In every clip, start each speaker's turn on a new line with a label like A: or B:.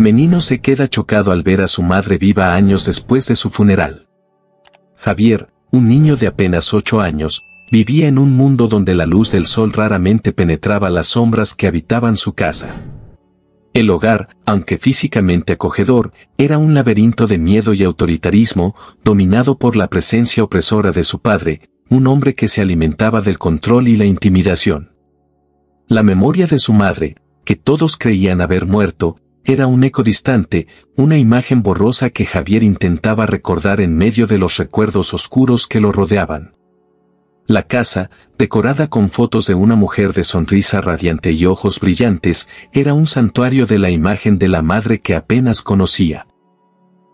A: Menino se queda chocado al ver a su madre viva años después de su funeral. Javier, un niño de apenas 8 años, vivía en un mundo donde la luz del sol raramente penetraba las sombras que habitaban su casa. El hogar, aunque físicamente acogedor, era un laberinto de miedo y autoritarismo, dominado por la presencia opresora de su padre, un hombre que se alimentaba del control y la intimidación. La memoria de su madre, que todos creían haber muerto, era un eco distante, una imagen borrosa que Javier intentaba recordar en medio de los recuerdos oscuros que lo rodeaban. La casa, decorada con fotos de una mujer de sonrisa radiante y ojos brillantes, era un santuario de la imagen de la madre que apenas conocía.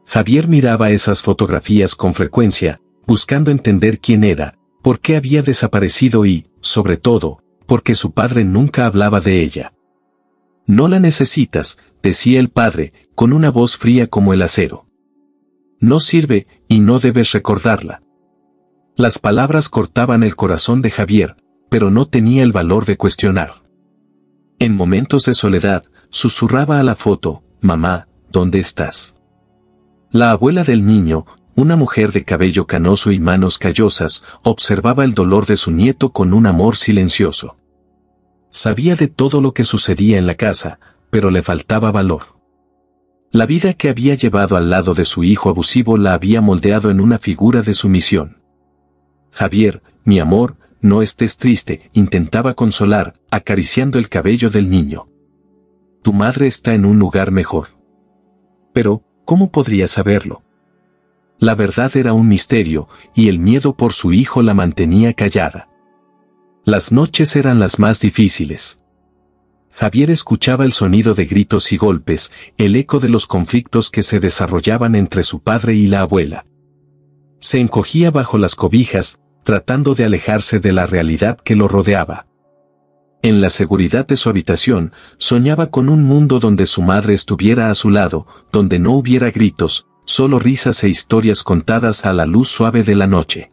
A: Javier miraba esas fotografías con frecuencia, buscando entender quién era, por qué había desaparecido y, sobre todo, por qué su padre nunca hablaba de ella. «No la necesitas», decía el padre, con una voz fría como el acero. «No sirve, y no debes recordarla». Las palabras cortaban el corazón de Javier, pero no tenía el valor de cuestionar. En momentos de soledad, susurraba a la foto: «Mamá, ¿dónde estás?». La abuela del niño, una mujer de cabello canoso y manos callosas, observaba el dolor de su nieto con un amor silencioso. Sabía de todo lo que sucedía en la casa, pero le faltaba valor. La vida que había llevado al lado de su hijo abusivo la había moldeado en una figura de sumisión. «Javier, mi amor, no estés triste», intentaba consolar, acariciando el cabello del niño. «Tu madre está en un lugar mejor». Pero, ¿cómo podría saberlo? La verdad era un misterio, y el miedo por su hijo la mantenía callada. Las noches eran las más difíciles. Javier escuchaba el sonido de gritos y golpes, el eco de los conflictos que se desarrollaban entre su padre y la abuela. Se encogía bajo las cobijas, tratando de alejarse de la realidad que lo rodeaba. En la seguridad de su habitación, soñaba con un mundo donde su madre estuviera a su lado, donde no hubiera gritos, solo risas e historias contadas a la luz suave de la noche.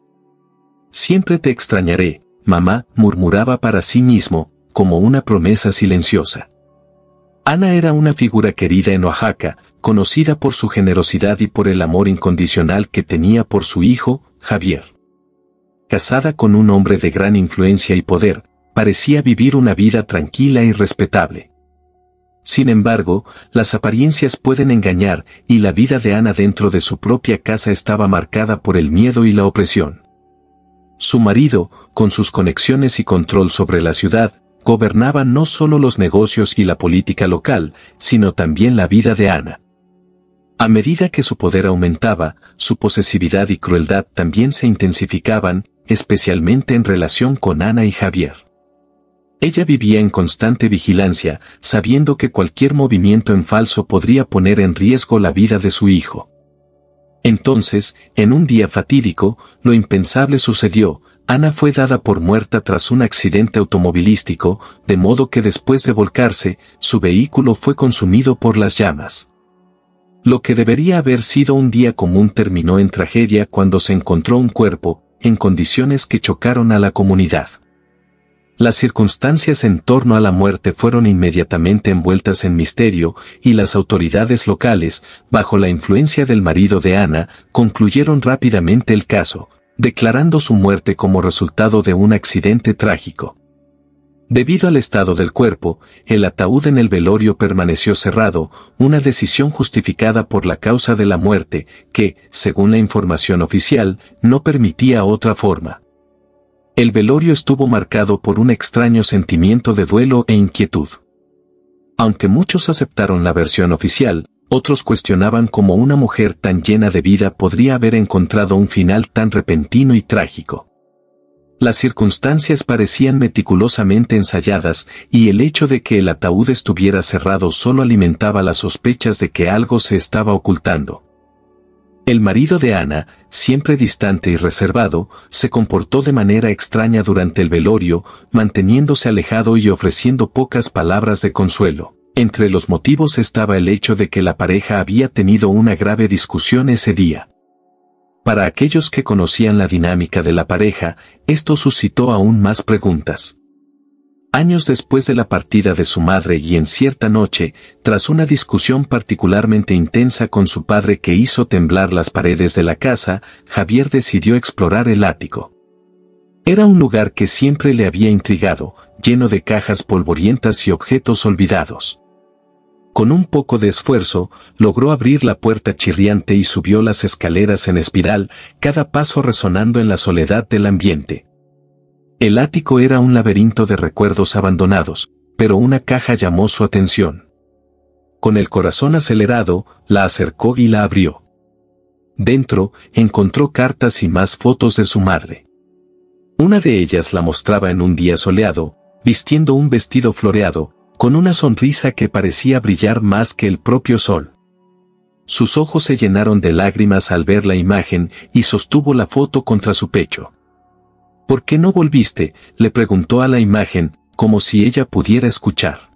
A: «Siempre te extrañaré, mamá», murmuraba para sí mismo, como una promesa silenciosa. Ana era una figura querida en Oaxaca, conocida por su generosidad y por el amor incondicional que tenía por su hijo, Javier. Casada con un hombre de gran influencia y poder, parecía vivir una vida tranquila y respetable. Sin embargo, las apariencias pueden engañar, y la vida de Ana dentro de su propia casa estaba marcada por el miedo y la opresión. Su marido, con sus conexiones y control sobre la ciudad, gobernaba no solo los negocios y la política local, sino también la vida de Ana. A medida que su poder aumentaba, su posesividad y crueldad también se intensificaban, especialmente en relación con Ana y Javier. Ella vivía en constante vigilancia, sabiendo que cualquier movimiento en falso podría poner en riesgo la vida de su hijo. Entonces, en un día fatídico, lo impensable sucedió. Ana fue dada por muerta tras un accidente automovilístico, de modo que después de volcarse, su vehículo fue consumido por las llamas. Lo que debería haber sido un día común terminó en tragedia cuando se encontró un cuerpo, en condiciones que chocaron a la comunidad. Las circunstancias en torno a la muerte fueron inmediatamente envueltas en misterio, y las autoridades locales, bajo la influencia del marido de Ana, concluyeron rápidamente el caso, declarando su muerte como resultado de un accidente trágico. Debido al estado del cuerpo, el ataúd en el velorio permaneció cerrado, una decisión justificada por la causa de la muerte, que, según la información oficial, no permitía otra forma. El velorio estuvo marcado por un extraño sentimiento de duelo e inquietud. Aunque muchos aceptaron la versión oficial, otros cuestionaban cómo una mujer tan llena de vida podría haber encontrado un final tan repentino y trágico. Las circunstancias parecían meticulosamente ensayadas, y el hecho de que el ataúd estuviera cerrado solo alimentaba las sospechas de que algo se estaba ocultando. El marido de Ana, siempre distante y reservado, se comportó de manera extraña durante el velorio, manteniéndose alejado y ofreciendo pocas palabras de consuelo. Entre los motivos estaba el hecho de que la pareja había tenido una grave discusión ese día. Para aquellos que conocían la dinámica de la pareja, esto suscitó aún más preguntas. Años después de la partida de su madre y en cierta noche, tras una discusión particularmente intensa con su padre que hizo temblar las paredes de la casa, Javier decidió explorar el ático. Era un lugar que siempre le había intrigado, lleno de cajas polvorientas y objetos olvidados. Con un poco de esfuerzo, logró abrir la puerta chirriante y subió las escaleras en espiral, cada paso resonando en la soledad del ambiente. El ático era un laberinto de recuerdos abandonados, pero una caja llamó su atención. Con el corazón acelerado, la acercó y la abrió. Dentro, encontró cartas y más fotos de su madre. Una de ellas la mostraba en un día soleado, vistiendo un vestido floreado, con una sonrisa que parecía brillar más que el propio sol. Sus ojos se llenaron de lágrimas al ver la imagen y sostuvo la foto contra su pecho. ¿Por qué no volviste?, le preguntó a la imagen, como si ella pudiera escuchar.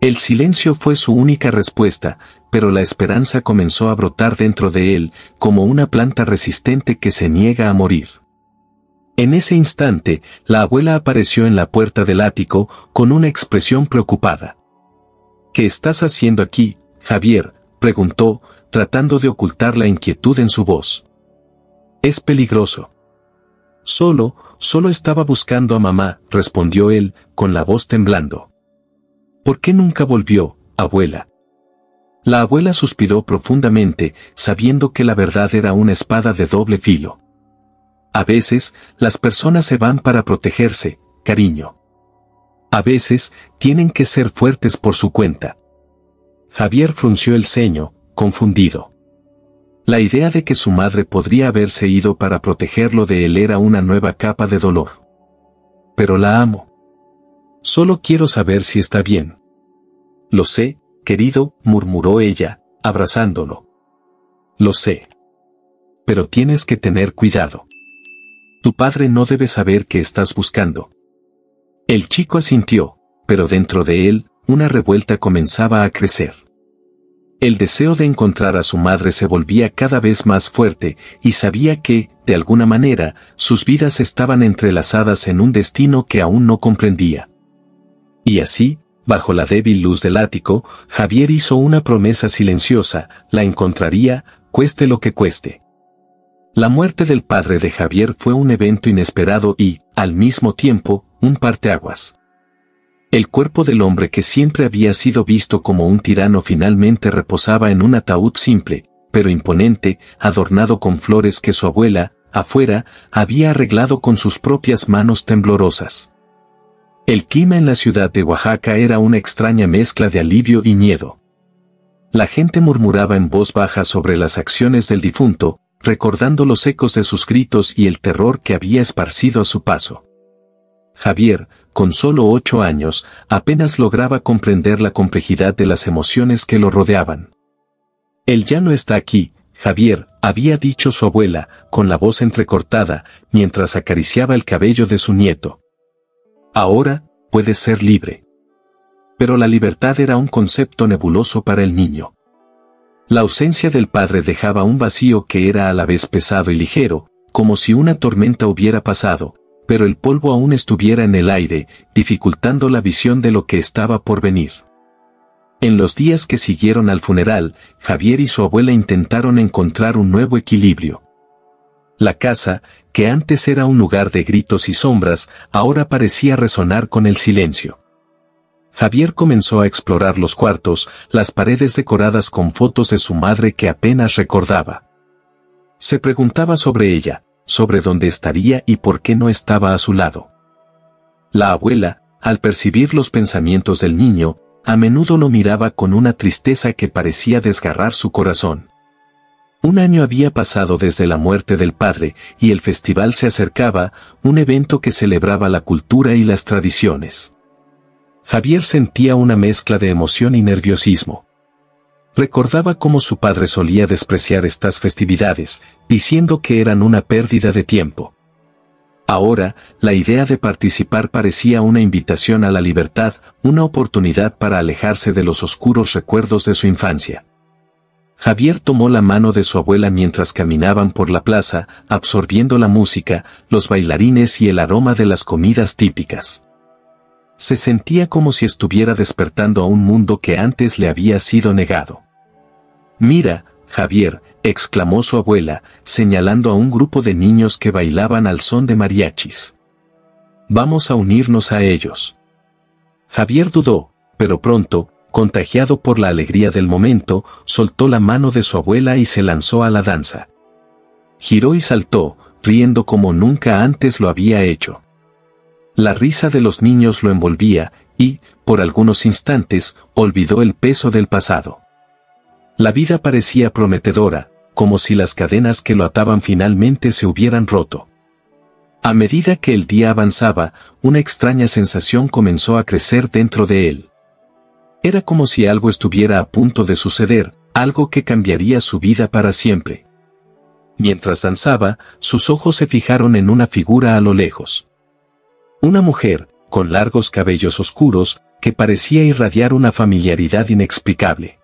A: El silencio fue su única respuesta, pero la esperanza comenzó a brotar dentro de él, como una planta resistente que se niega a morir. En ese instante, la abuela apareció en la puerta del ático, con una expresión preocupada. ¿Qué estás haciendo aquí, Javier?, preguntó, tratando de ocultar la inquietud en su voz. Es peligroso. Solo estaba buscando a mamá, respondió él, con la voz temblando. ¿Por qué nunca volvió, abuela? La abuela suspiró profundamente, sabiendo que la verdad era una espada de doble filo. A veces, las personas se van para protegerse, cariño. A veces, tienen que ser fuertes por su cuenta. Javier frunció el ceño, confundido. La idea de que su madre podría haberse ido para protegerlo de él era una nueva capa de dolor. Pero la amo. Solo quiero saber si está bien. Lo sé, querido, murmuró ella, abrazándolo. Lo sé. Pero tienes que tener cuidado. Tu padre no debe saber qué estás buscando. El chico asintió, pero dentro de él, una revuelta comenzaba a crecer. El deseo de encontrar a su madre se volvía cada vez más fuerte, y sabía que, de alguna manera, sus vidas estaban entrelazadas en un destino que aún no comprendía. Y así, bajo la débil luz del ático, Javier hizo una promesa silenciosa: la encontraría, cueste lo que cueste. La muerte del padre de Javier fue un evento inesperado y, al mismo tiempo, un parteaguas. El cuerpo del hombre que siempre había sido visto como un tirano finalmente reposaba en un ataúd simple, pero imponente, adornado con flores que su abuela, afuera, había arreglado con sus propias manos temblorosas. El clima en la ciudad de Oaxaca era una extraña mezcla de alivio y miedo. La gente murmuraba en voz baja sobre las acciones del difunto, recordando los ecos de sus gritos y el terror que había esparcido a su paso. Javier, con solo 8 años, apenas lograba comprender la complejidad de las emociones que lo rodeaban. Él ya no está aquí, Javier, había dicho su abuela, con la voz entrecortada, mientras acariciaba el cabello de su nieto. Ahora, puedes ser libre. Pero la libertad era un concepto nebuloso para el niño. La ausencia del padre dejaba un vacío que era a la vez pesado y ligero, como si una tormenta hubiera pasado, pero el polvo aún estuviera en el aire, dificultando la visión de lo que estaba por venir. En los días que siguieron al funeral, Javier y su abuela intentaron encontrar un nuevo equilibrio. La casa, que antes era un lugar de gritos y sombras, ahora parecía resonar con el silencio. Javier comenzó a explorar los cuartos, las paredes decoradas con fotos de su madre que apenas recordaba. Se preguntaba sobre ella, sobre dónde estaría y por qué no estaba a su lado. La abuela, al percibir los pensamientos del niño, a menudo lo miraba con una tristeza que parecía desgarrar su corazón. Un año había pasado desde la muerte del padre, y el festival se acercaba, un evento que celebraba la cultura y las tradiciones. Javier sentía una mezcla de emoción y nerviosismo. Recordaba cómo su padre solía despreciar estas festividades, diciendo que eran una pérdida de tiempo. Ahora, la idea de participar parecía una invitación a la libertad, una oportunidad para alejarse de los oscuros recuerdos de su infancia. Javier tomó la mano de su abuela mientras caminaban por la plaza, absorbiendo la música, los bailarines y el aroma de las comidas típicas. Se sentía como si estuviera despertando a un mundo que antes le había sido negado. «Mira, Javier», exclamó su abuela, señalando a un grupo de niños que bailaban al son de mariachis. «Vamos a unirnos a ellos». Javier dudó, pero pronto, contagiado por la alegría del momento, soltó la mano de su abuela y se lanzó a la danza. Giró y saltó, riendo como nunca antes lo había hecho. La risa de los niños lo envolvía, y, por algunos instantes, olvidó el peso del pasado. La vida parecía prometedora, como si las cadenas que lo ataban finalmente se hubieran roto. A medida que el día avanzaba, una extraña sensación comenzó a crecer dentro de él. Era como si algo estuviera a punto de suceder, algo que cambiaría su vida para siempre. Mientras danzaba, sus ojos se fijaron en una figura a lo lejos. Una mujer, con largos cabellos oscuros, que parecía irradiar una familiaridad inexplicable.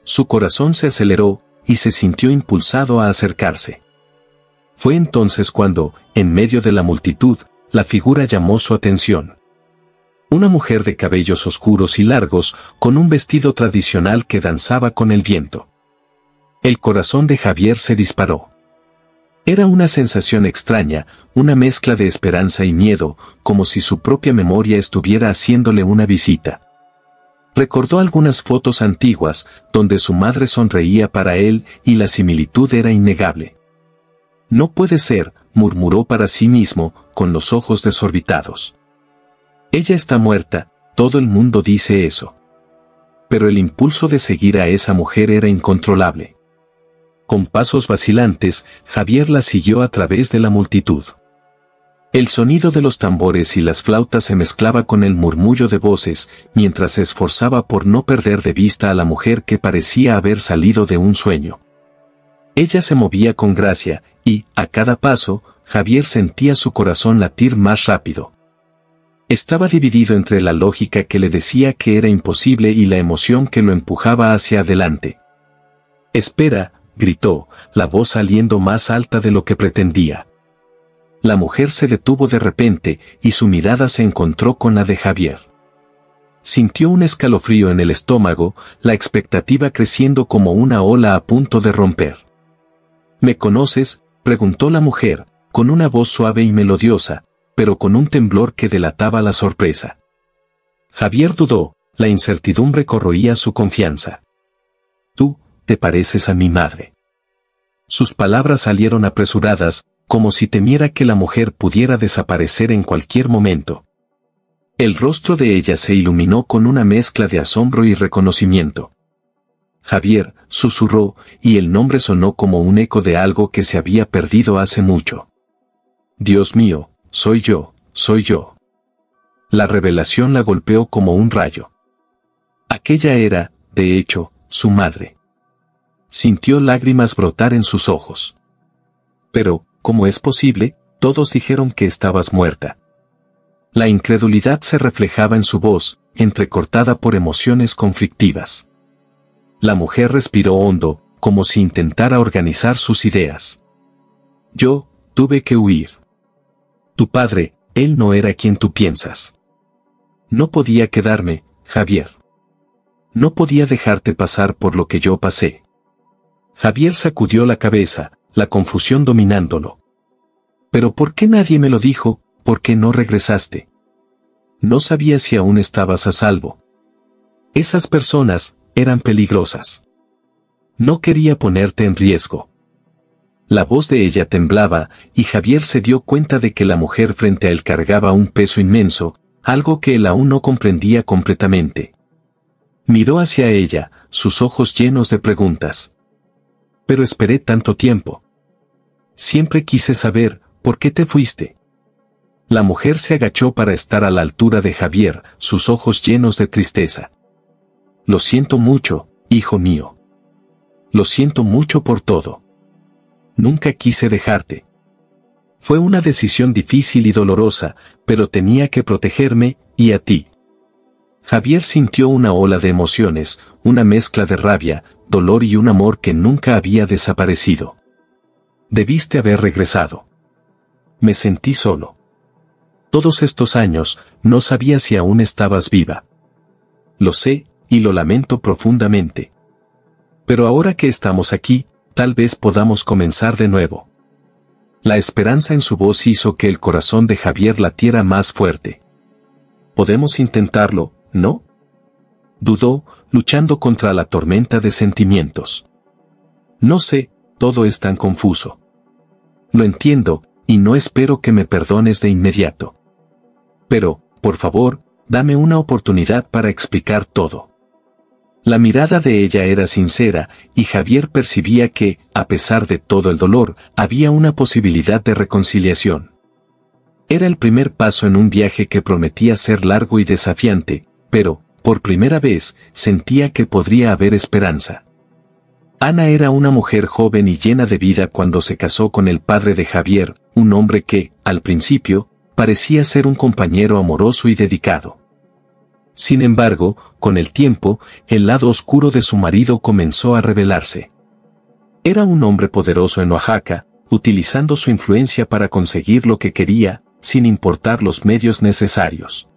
A: Su corazón se aceleró, y se sintió impulsado a acercarse. Fue entonces cuando, en medio de la multitud, la figura llamó su atención. Una mujer de cabellos oscuros y largos, con un vestido tradicional que danzaba con el viento. El corazón de Javier se disparó. Era una sensación extraña, una mezcla de esperanza y miedo, como si su propia memoria estuviera haciéndole una visita. Recordó algunas fotos antiguas, donde su madre sonreía para él, y la similitud era innegable. «No puede ser», murmuró para sí mismo, con los ojos desorbitados. «Ella está muerta, todo el mundo dice eso». Pero el impulso de seguir a esa mujer era incontrolable. Con pasos vacilantes, Javier la siguió a través de la multitud. El sonido de los tambores y las flautas se mezclaba con el murmullo de voces, mientras se esforzaba por no perder de vista a la mujer que parecía haber salido de un sueño. Ella se movía con gracia, y, a cada paso, Javier sentía su corazón latir más rápido. Estaba dividido entre la lógica que le decía que era imposible y la emoción que lo empujaba hacia adelante. «Espera», gritó, la voz saliendo más alta de lo que pretendía. La mujer se detuvo de repente, y su mirada se encontró con la de Javier. Sintió un escalofrío en el estómago, la expectativa creciendo como una ola a punto de romper. «¿Me conoces?», preguntó la mujer, con una voz suave y melodiosa, pero con un temblor que delataba la sorpresa. Javier dudó, la incertidumbre corroía su confianza. «Tú, te pareces a mi madre». Sus palabras salieron apresuradas, como si temiera que la mujer pudiera desaparecer en cualquier momento. El rostro de ella se iluminó con una mezcla de asombro y reconocimiento. «Javier», susurró, y el nombre sonó como un eco de algo que se había perdido hace mucho. «Dios mío, soy yo, soy yo». La revelación la golpeó como un rayo. Aquella era, de hecho, su madre. Sintió lágrimas brotar en sus ojos. «Pero, ¿cómo es posible? Todos dijeron que estabas muerta». La incredulidad se reflejaba en su voz, entrecortada por emociones conflictivas. La mujer respiró hondo, como si intentara organizar sus ideas. «Yo, tuve que huir. Tu padre, él no era quien tú piensas. No podía quedarme, Javier. No podía dejarte pasar por lo que yo pasé». Javier sacudió la cabeza, la confusión dominándolo. «¿Pero por qué nadie me lo dijo? ¿Por qué no regresaste? No sabía si aún estabas a salvo. Esas personas eran peligrosas. No quería ponerte en riesgo». La voz de ella temblaba, y Javier se dio cuenta de que la mujer frente a él cargaba un peso inmenso, algo que él aún no comprendía completamente. Miró hacia ella, sus ojos llenos de preguntas. «Pero esperé tanto tiempo. Siempre quise saber, ¿por qué te fuiste?». La mujer se agachó para estar a la altura de Javier, sus ojos llenos de tristeza. «Lo siento mucho, hijo mío. Lo siento mucho por todo. Nunca quise dejarte. Fue una decisión difícil y dolorosa, pero tenía que protegerme, y a ti». Javier sintió una ola de emociones, una mezcla de rabia, dolor y un amor que nunca había desaparecido. «Debiste haber regresado. Me sentí solo. todos estos años, no sabía si aún estabas viva. Lo sé, y lo lamento profundamente. Pero ahora que estamos aquí, tal vez podamos comenzar de nuevo. La esperanza en su voz hizo que el corazón de Javier latiera más fuerte. Podemos intentarlo, ¿no? Dudó, luchando contra la tormenta de sentimientos. No sé, todo es tan confuso. Lo entiendo, y no espero que me perdones de inmediato. Pero, por favor, dame una oportunidad para explicar todo. La mirada de ella era sincera, y Javier percibía que, a pesar de todo el dolor, había una posibilidad de reconciliación. Era el primer paso en un viaje que prometía ser largo y desafiante, pero, por primera vez, sentía que podría haber esperanza. Ana era una mujer joven y llena de vida cuando se casó con el padre de Javier, un hombre que, al principio, parecía ser un compañero amoroso y dedicado. Sin embargo, con el tiempo, el lado oscuro de su marido comenzó a revelarse. Era un hombre poderoso en Oaxaca, utilizando su influencia para conseguir lo que quería, sin importar los medios necesarios.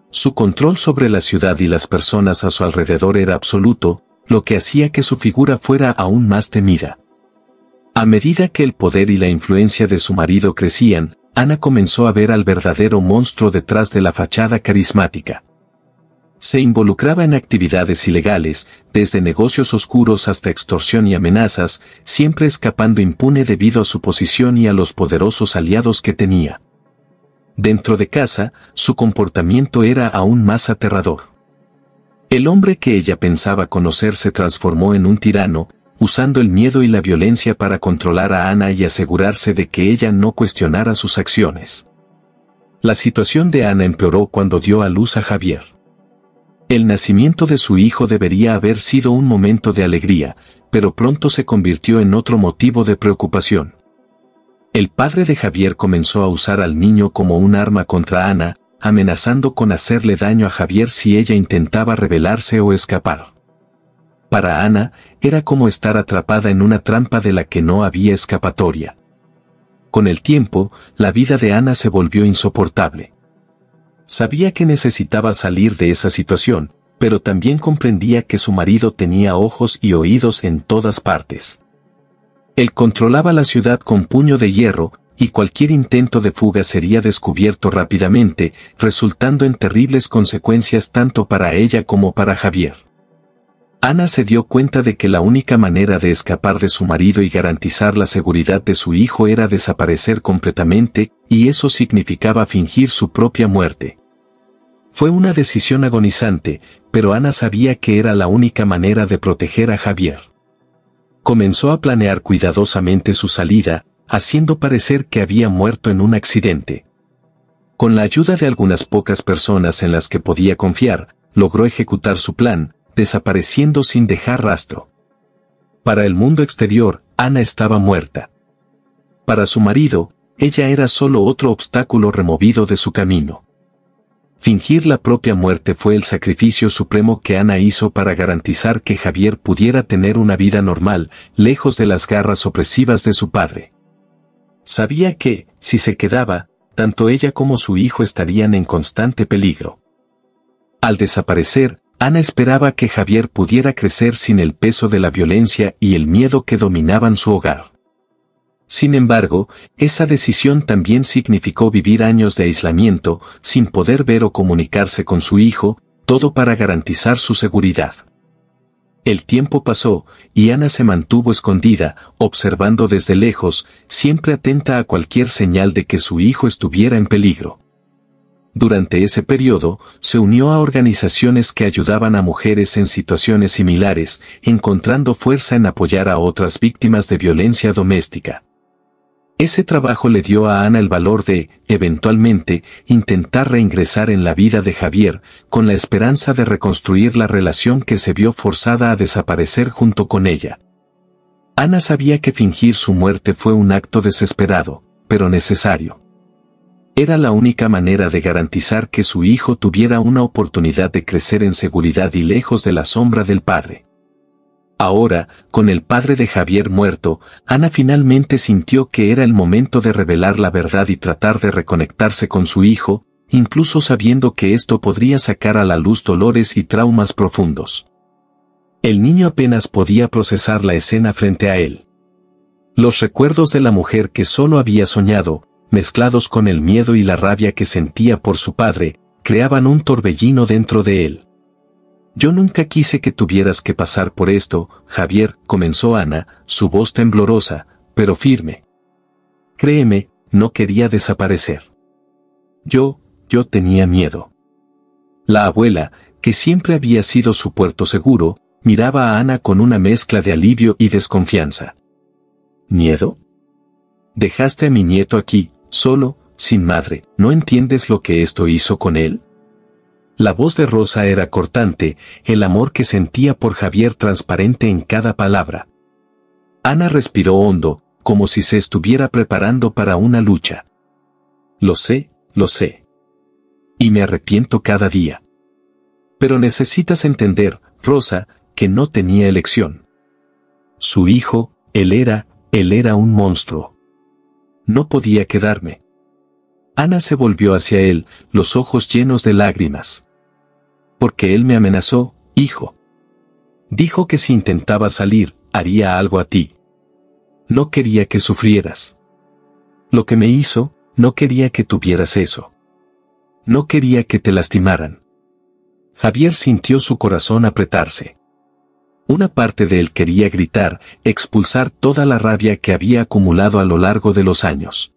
A: Su control sobre la ciudad y las personas a su alrededor era absoluto, lo que hacía que su figura fuera aún más temida. A medida que el poder y la influencia de su marido crecían, Ana comenzó a ver al verdadero monstruo detrás de la fachada carismática. Se involucraba en actividades ilegales, desde negocios oscuros hasta extorsión y amenazas, siempre escapando impune debido a su posición y a los poderosos aliados que tenía. Dentro de casa, su comportamiento era aún más aterrador. El hombre que ella pensaba conocer se transformó en un tirano, usando el miedo y la violencia para controlar a Ana y asegurarse de que ella no cuestionara sus acciones. La situación de Ana empeoró cuando dio a luz a Javier. El nacimiento de su hijo debería haber sido un momento de alegría, pero pronto se convirtió en otro motivo de preocupación. El padre de Javier comenzó a usar al niño como un arma contra Ana, amenazando con hacerle daño a Javier si ella intentaba rebelarse o escapar. Para Ana, era como estar atrapada en una trampa de la que no había escapatoria. Con el tiempo, la vida de Ana se volvió insoportable. Sabía que necesitaba salir de esa situación, pero también comprendía que su marido tenía ojos y oídos en todas partes. Él controlaba la ciudad con puño de hierro, y cualquier intento de fuga sería descubierto rápidamente, resultando en terribles consecuencias tanto para ella como para Javier. Ana se dio cuenta de que la única manera de escapar de su marido y garantizar la seguridad de su hijo era desaparecer completamente, y eso significaba fingir su propia muerte. Fue una decisión agonizante, pero Ana sabía que era la única manera de proteger a Javier. Comenzó a planear cuidadosamente su salida, haciendo parecer que había muerto en un accidente. Con la ayuda de algunas pocas personas en las que podía confiar, logró ejecutar su plan, desapareciendo sin dejar rastro. Para el mundo exterior, Ana estaba muerta. Para su marido, ella era solo otro obstáculo removido de su camino. Fingir la propia muerte fue el sacrificio supremo que Ana hizo para garantizar que Javier pudiera tener una vida normal, lejos de las garras opresivas de su padre. Sabía que, si se quedaba, tanto ella como su hijo estarían en constante peligro. Al desaparecer, Ana esperaba que Javier pudiera crecer sin el peso de la violencia y el miedo que dominaban su hogar. Sin embargo, esa decisión también significó vivir años de aislamiento, sin poder ver o comunicarse con su hijo, todo para garantizar su seguridad. El tiempo pasó, y Ana se mantuvo escondida, observando desde lejos, siempre atenta a cualquier señal de que su hijo estuviera en peligro. Durante ese periodo, se unió a organizaciones que ayudaban a mujeres en situaciones similares, encontrando fuerza en apoyar a otras víctimas de violencia doméstica. Ese trabajo le dio a Ana el valor de, eventualmente, intentar reingresar en la vida de Javier, con la esperanza de reconstruir la relación que se vio forzada a desaparecer junto con ella. Ana sabía que fingir su muerte fue un acto desesperado, pero necesario. Era la única manera de garantizar que su hijo tuviera una oportunidad de crecer en seguridad y lejos de la sombra del padre. Ahora, con el padre de Javier muerto, Ana finalmente sintió que era el momento de revelar la verdad y tratar de reconectarse con su hijo, incluso sabiendo que esto podría sacar a la luz dolores y traumas profundos. El niño apenas podía procesar la escena frente a él. Los recuerdos de la mujer que solo había soñado, mezclados con el miedo y la rabia que sentía por su padre, creaban un torbellino dentro de él. Yo nunca quise que tuvieras que pasar por esto, Javier, comenzó Ana, su voz temblorosa, pero firme. Créeme, no quería desaparecer. Yo tenía miedo. La abuela, que siempre había sido su puerto seguro, miraba a Ana con una mezcla de alivio y desconfianza. ¿Miedo? Dejaste a mi nieto aquí, solo, sin madre, ¿no entiendes lo que esto hizo con él? La voz de Rosa era cortante, el amor que sentía por Javier transparente en cada palabra. Ana respiró hondo, como si se estuviera preparando para una lucha. Lo sé. Y me arrepiento cada día. Pero necesitas entender, Rosa, que no tenía elección. Su hijo, él era un monstruo. No podía quedarme. Ana se volvió hacia él, los ojos llenos de lágrimas. Porque él me amenazó, hijo. Dijo que si intentaba salir, haría algo a ti. No quería que sufrieras. Lo que me hizo, no quería que tuvieras eso. No quería que te lastimaran. Javier sintió su corazón apretarse. Una parte de él quería gritar, expulsar toda la rabia que había acumulado a lo largo de los años.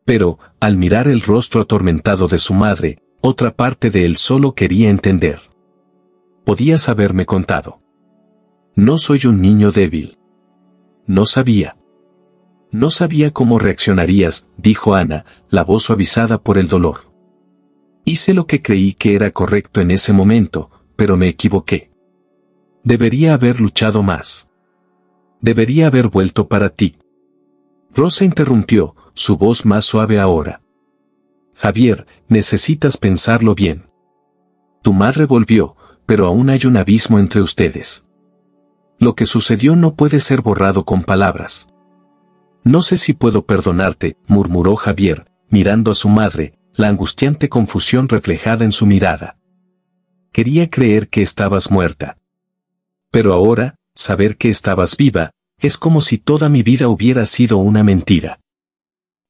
A: Pero, al mirar el rostro atormentado de su madre, otra parte de él solo quería entender. Podías haberme contado. No soy un niño débil. No sabía. No sabía cómo reaccionarías, dijo Ana, la voz suavizada por el dolor. Hice lo que creí que era correcto en ese momento, pero me equivoqué. Debería haber luchado más. Debería haber vuelto para ti. Rosa interrumpió, su voz más suave ahora. Javier, necesitas pensarlo bien. Tu madre volvió, pero aún hay un abismo entre ustedes. Lo que sucedió no puede ser borrado con palabras. No sé si puedo perdonarte, murmuró Javier, mirando a su madre, la angustiante confusión reflejada en su mirada. Quería creer que estabas muerta. Pero ahora, saber que estabas viva, es como si toda mi vida hubiera sido una mentira.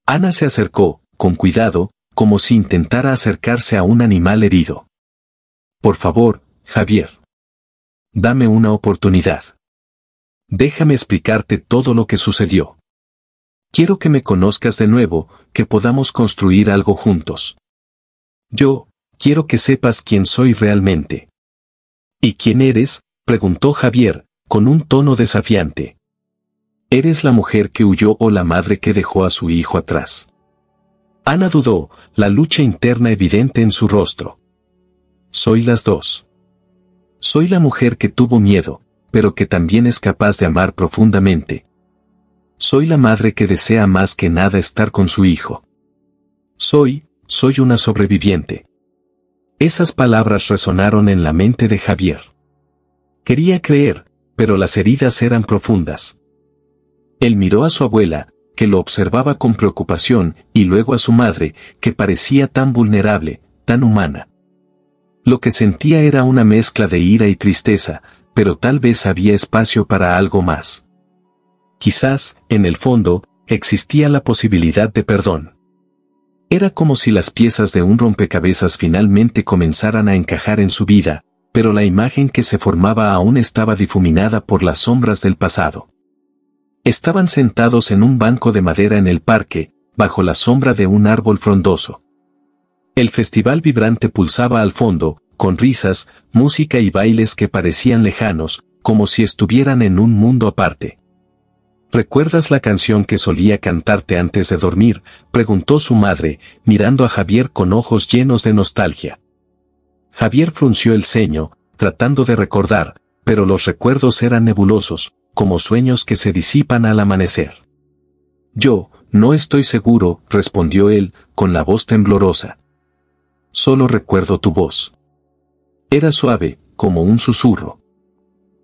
A: Ana se acercó, con cuidado, como si intentara acercarse a un animal herido. Por favor, Javier. Dame una oportunidad. Déjame explicarte todo lo que sucedió. Quiero que me conozcas de nuevo, que podamos construir algo juntos. Yo, quiero que sepas quién soy realmente. ¿Y quién eres?, preguntó Javier, con un tono desafiante. ¿Eres la mujer que huyó o la madre que dejó a su hijo atrás? Ana dudó, la lucha interna evidente en su rostro. Soy las dos. Soy la mujer que tuvo miedo, pero que también es capaz de amar profundamente. Soy la madre que desea más que nada estar con su hijo. Soy una sobreviviente. Esas palabras resonaron en la mente de Javier. Quería creer, pero las heridas eran profundas. Él miró a su abuela, que lo observaba con preocupación, y luego a su madre, que parecía tan vulnerable, tan humana. Lo que sentía era una mezcla de ira y tristeza, pero tal vez había espacio para algo más. Quizás, en el fondo, existía la posibilidad de perdón. Era como si las piezas de un rompecabezas finalmente comenzaran a encajar en su vida, pero la imagen que se formaba aún estaba difuminada por las sombras del pasado. Estaban sentados en un banco de madera en el parque, bajo la sombra de un árbol frondoso. El festival vibrante pulsaba al fondo, con risas, música y bailes que parecían lejanos, como si estuvieran en un mundo aparte. ¿Recuerdas la canción que solía cantarte antes de dormir?, preguntó su madre, mirando a Javier con ojos llenos de nostalgia. Javier frunció el ceño, tratando de recordar, pero los recuerdos eran nebulosos, como sueños que se disipan al amanecer. Yo, no estoy seguro, respondió él, con la voz temblorosa. Solo recuerdo tu voz. Era suave, como un susurro.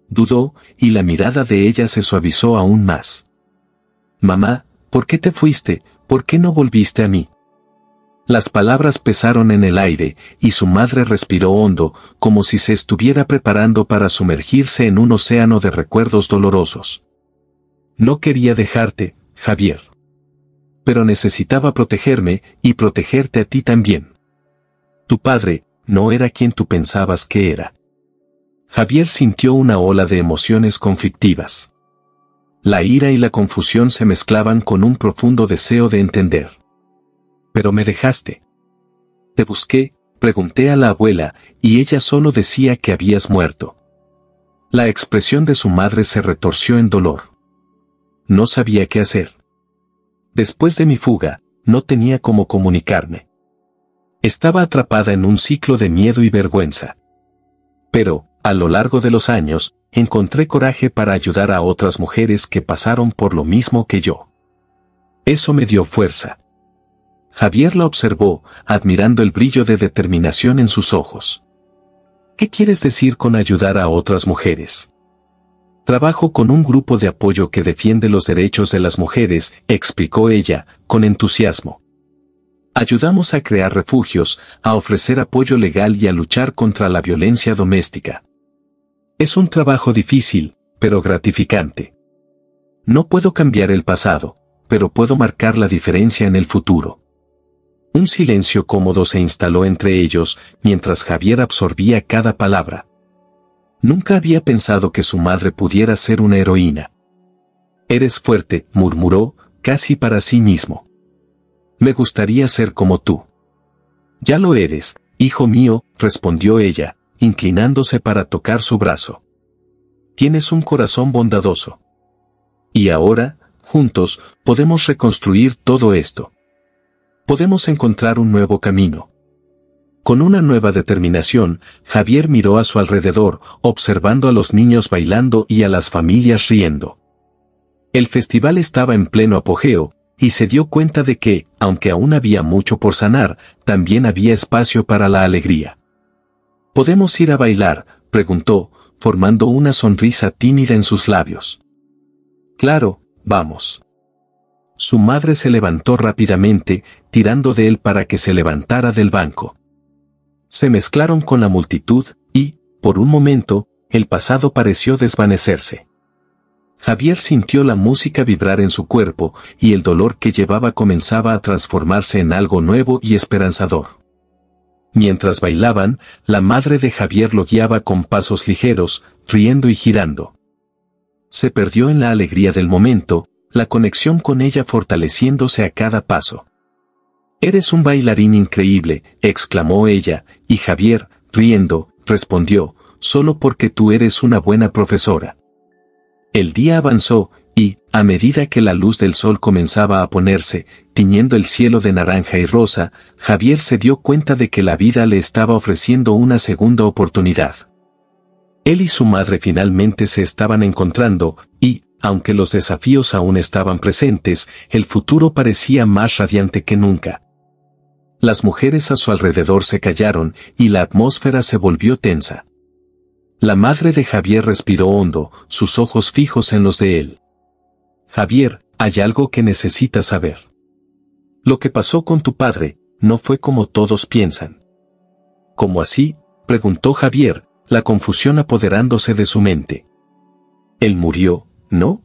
A: Dudó, y la mirada de ella se suavizó aún más. Mamá, ¿por qué te fuiste? ¿Por qué no volviste a mí? Las palabras pesaron en el aire, y su madre respiró hondo, como si se estuviera preparando para sumergirse en un océano de recuerdos dolorosos. No quería dejarte, Javier. Pero necesitaba protegerme, y protegerte a ti también. Tu padre no era quien tú pensabas que era. Javier sintió una ola de emociones conflictivas. La ira y la confusión se mezclaban con un profundo deseo de entender. Pero me dejaste. Te busqué, pregunté a la abuela, y ella solo decía que habías muerto. La expresión de su madre se retorció en dolor. No sabía qué hacer. Después de mi fuga, no tenía cómo comunicarme. Estaba atrapada en un ciclo de miedo y vergüenza. Pero, a lo largo de los años, encontré coraje para ayudar a otras mujeres que pasaron por lo mismo que yo. Eso me dio fuerza. Javier la observó, admirando el brillo de determinación en sus ojos. ¿Qué quieres decir con ayudar a otras mujeres? Trabajo con un grupo de apoyo que defiende los derechos de las mujeres, explicó ella, con entusiasmo. Ayudamos a crear refugios, a ofrecer apoyo legal y a luchar contra la violencia doméstica. Es un trabajo difícil, pero gratificante. No puedo cambiar el pasado, pero puedo marcar la diferencia en el futuro. Un silencio cómodo se instaló entre ellos, mientras Javier absorbía cada palabra. Nunca había pensado que su madre pudiera ser una heroína. Eres fuerte, murmuró, casi para sí mismo. Me gustaría ser como tú. Ya lo eres, hijo mío, respondió ella, inclinándose para tocar su brazo. Tienes un corazón bondadoso. Y ahora, juntos, podemos reconstruir todo esto. Podemos encontrar un nuevo camino. Con una nueva determinación, Javier miró a su alrededor, observando a los niños bailando y a las familias riendo. El festival estaba en pleno apogeo, y se dio cuenta de que, aunque aún había mucho por sanar, también había espacio para la alegría. ¿Podemos ir a bailar?, preguntó, formando una sonrisa tímida en sus labios. Claro, vamos. Su madre se levantó rápidamente, tirando de él para que se levantara del banco. Se mezclaron con la multitud, y, por un momento, el pasado pareció desvanecerse. Javier sintió la música vibrar en su cuerpo, y el dolor que llevaba comenzaba a transformarse en algo nuevo y esperanzador. Mientras bailaban, la madre de Javier lo guiaba con pasos ligeros, riendo y girando. Se perdió en la alegría del momento, la conexión con ella fortaleciéndose a cada paso. «Eres un bailarín increíble», exclamó ella, y Javier, riendo, respondió, «solo porque tú eres una buena profesora». El día avanzó, y, a medida que la luz del sol comenzaba a ponerse, tiñendo el cielo de naranja y rosa, Javier se dio cuenta de que la vida le estaba ofreciendo una segunda oportunidad. Él y su madre finalmente se estaban encontrando, y, aunque los desafíos aún estaban presentes, el futuro parecía más radiante que nunca. Las mujeres a su alrededor se callaron, y la atmósfera se volvió tensa. La madre de Javier respiró hondo, sus ojos fijos en los de él. «Javier, hay algo que necesitas saber. Lo que pasó con tu padre, no fue como todos piensan». «¿Cómo así?», preguntó Javier, la confusión apoderándose de su mente. «Él murió, ¿no?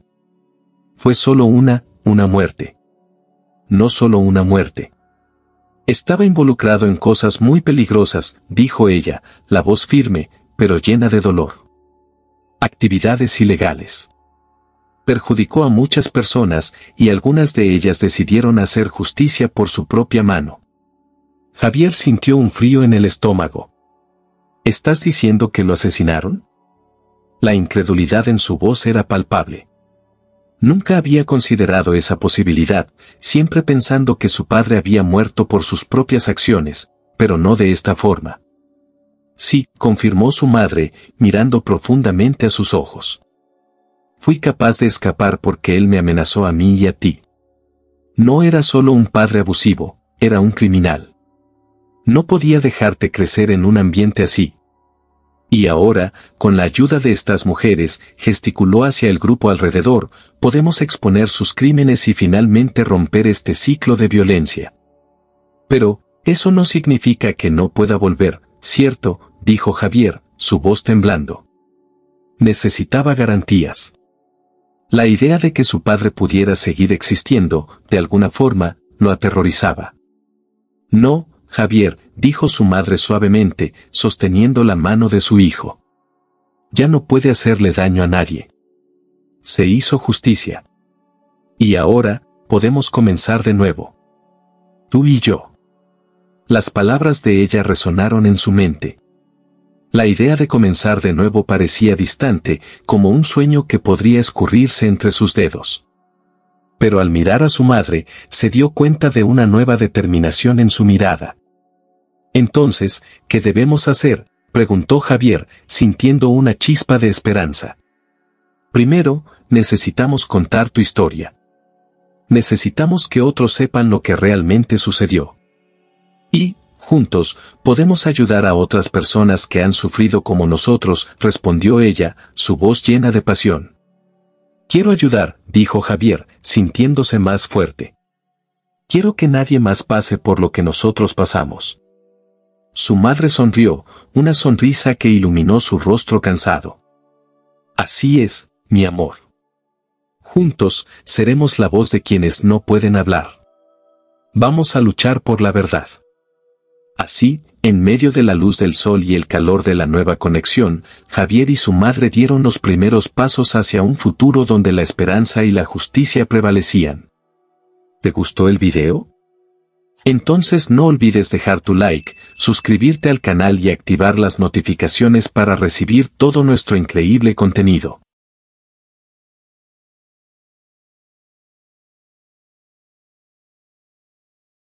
A: Fue solo una muerte. No solo una muerte. Estaba involucrado en cosas muy peligrosas», dijo ella, la voz firme, pero llena de dolor. «Actividades ilegales. Perjudicó a muchas personas, y algunas de ellas decidieron hacer justicia por su propia mano». Javier sintió un frío en el estómago. «¿Estás diciendo que lo asesinaron?». La incredulidad en su voz era palpable. Nunca había considerado esa posibilidad, siempre pensando que su padre había muerto por sus propias acciones, pero no de esta forma. «Sí», confirmó su madre, mirando profundamente a sus ojos. «Fui capaz de escapar porque él me amenazó a mí y a ti. No era solo un padre abusivo, era un criminal. No podía dejarte crecer en un ambiente así. Y ahora, con la ayuda de estas mujeres, gesticuló hacia el grupo alrededor, podemos exponer sus crímenes y finalmente romper este ciclo de violencia. Pero, eso no significa que no pueda volver, ¿cierto?, dijo Javier, su voz temblando. Necesitaba garantías. La idea de que su padre pudiera seguir existiendo, de alguna forma, lo aterrorizaba. No, Javier, dijo su madre suavemente, sosteniendo la mano de su hijo. Ya no puede hacerle daño a nadie. Se hizo justicia. Y ahora, podemos comenzar de nuevo. Tú y yo. Las palabras de ella resonaron en su mente. La idea de comenzar de nuevo parecía distante, como un sueño que podría escurrirse entre sus dedos. Pero al mirar a su madre, se dio cuenta de una nueva determinación en su mirada. Entonces, ¿qué debemos hacer?, preguntó Javier, sintiendo una chispa de esperanza. Primero, necesitamos contar tu historia. Necesitamos que otros sepan lo que realmente sucedió. Y, juntos, podemos ayudar a otras personas que han sufrido como nosotros, respondió ella, su voz llena de pasión. Quiero ayudar, dijo Javier, sintiéndose más fuerte. Quiero que nadie más pase por lo que nosotros pasamos. Su madre sonrió, una sonrisa que iluminó su rostro cansado. Así es, mi amor. Juntos, seremos la voz de quienes no pueden hablar. Vamos a luchar por la verdad. Así, en medio de la luz del sol y el calor de la nueva conexión, Javier y su madre dieron los primeros pasos hacia un futuro donde la esperanza y la justicia prevalecían. ¿Te gustó el video? Entonces no olvides dejar tu like, suscribirte al canal y activar las notificaciones para recibir todo nuestro increíble contenido.